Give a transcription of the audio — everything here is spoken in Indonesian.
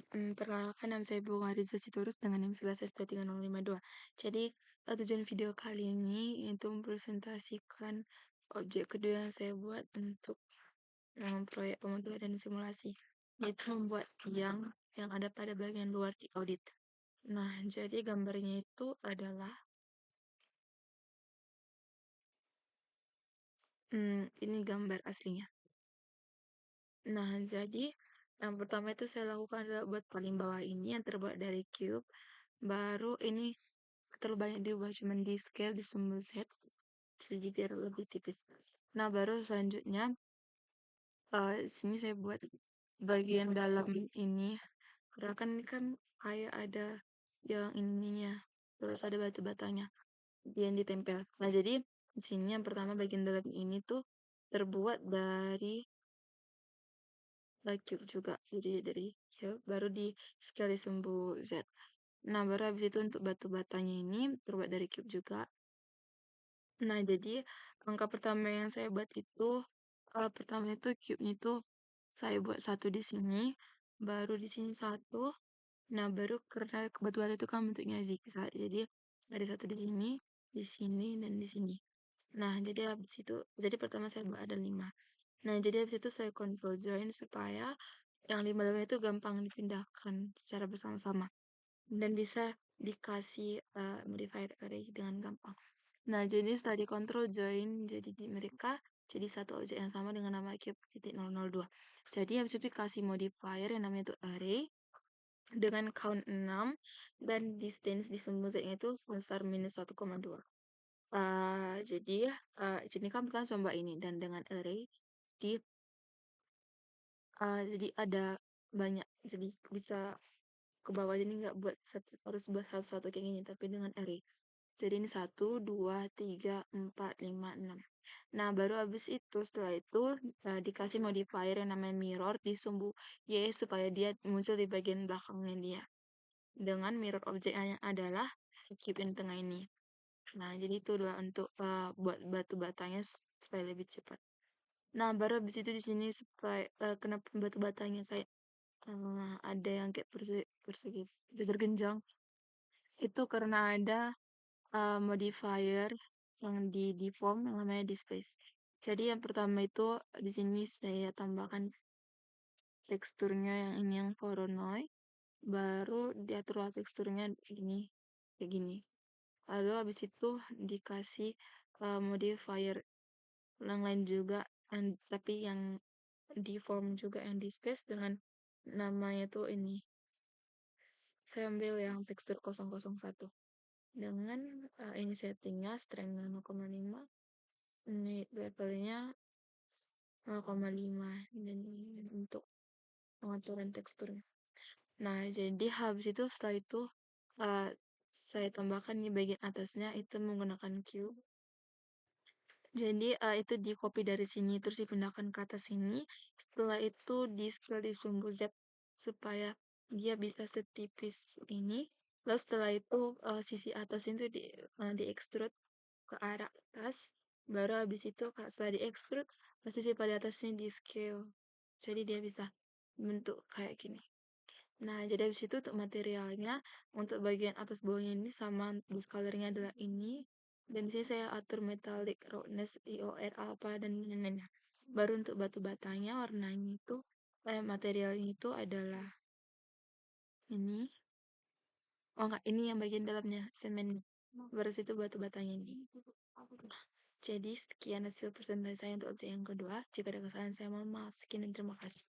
Perkenalkan nama saya Bunga Riza Sitorus dengan NIM 11S23052. Jadi, tujuan video kali ini itu mempresentasikan objek kedua yang saya buat untuk proyek pemodelan dan simulasi, yaitu membuat tiang yang ada pada bagian luar di audit. Nah, jadi gambarnya itu adalah ini gambar aslinya. Nah, jadi yang pertama itu saya lakukan adalah buat paling bawah ini yang terbuat dari cube. Baru ini terlalu banyak diubah cuman di scale di sumbu Z. Jadi biar lebih tipis. Nah, baru selanjutnya sini saya buat bagian dalam ini. Karena kan ini kan kayak ada yang ininya. Terus ada batu batanya yang ditempel. Nah, jadi di sini yang pertama bagian dalam ini tuh terbuat dari cube juga. Jadi dari cube baru di scale di sumbu Z. Nah, baru habis itu untuk batu batanya ini terbuat dari cube juga. Nah, jadi angka pertama yang saya buat itu pertama itu cube-nya itu saya buat satu di sini, baru di sini satu. Nah, baru karena kebetulan itu kan bentuknya zigzag, jadi ada satu di sini dan di sini. Nah, jadi habis itu, jadi pertama saya buat ada 5. Nah, jadi habis itu saya control join supaya yang 5 itu gampang dipindahkan secara bersama-sama dan bisa dikasih modifier array dengan gampang. Nah, jadi setelah dikontrol join, jadi mereka jadi satu objek yang sama dengan nama cube.002. Jadi habis itu dikasih modifier yang namanya itu array dengan count 6 dan distance di sumbu Z-nya itu sebesar -1,2. Jadi kan kita coba ini dan dengan array di jadi ada banyak, jadi bisa ke bawah, jadi nggak buat harus buat satu-satu kayak gini, tapi dengan array. Jadi ini 1, 2, 3, 4, 5, 6. Nah, baru habis itu, setelah itu dikasih modifier yang namanya mirror di sumbu Y supaya dia muncul di bagian belakangnya dia. Dengan mirror objeknya adalah si cube yang tengah ini. Nah, jadi itu adalah untuk buat batu batanya supaya lebih cepat. Nah, baru habis itu di sini supaya kenapa batu batanya kayak ada yang kayak persegi tergenjang. Itu karena ada modifier yang di deform yang namanya displace. Jadi yang pertama itu di sini saya tambahkan teksturnya yang ini yang Voronoi, baru diaturlah teksturnya ini kayak gini. Lalu habis itu dikasih modifier yang lain juga, tapi yang deform juga yang displace dengan namanya tuh ini. Saya ambil yang tekstur 001 dengan ini settingnya strength 0,5, ini levelnya 0,5 dan ini untuk pengaturan teksturnya. Nah, jadi habis itu setelah itu uh, saya tambahkan di bagian atasnya itu menggunakan cube. Jadi itu di copy dari sini terus dipindahkan ke atas sini. Setelah itu di scale di sumbu Z supaya dia bisa setipis ini. Lalu setelah itu sisi atas itu di extrude ke arah atas. Baru habis itu setelah di extrude sisi paling atasnya di scale. Jadi dia bisa bentuk kayak gini. Nah, jadi habis itu untuk materialnya, untuk bagian atas bawahnya ini sama base colornya adalah ini. Dan di sini saya atur metallic, roughness, IOR, apa, dan lain-lainnya. Baru untuk batu batanya, warnanya itu, materialnya itu adalah ini. Oh enggak, ini yang bagian dalamnya, semen. Baru itu batu batanya ini. Jadi sekian hasil presentasi saya untuk objek yang kedua. Jika ada kesalahan saya mohon maaf. Sekian dan terima kasih.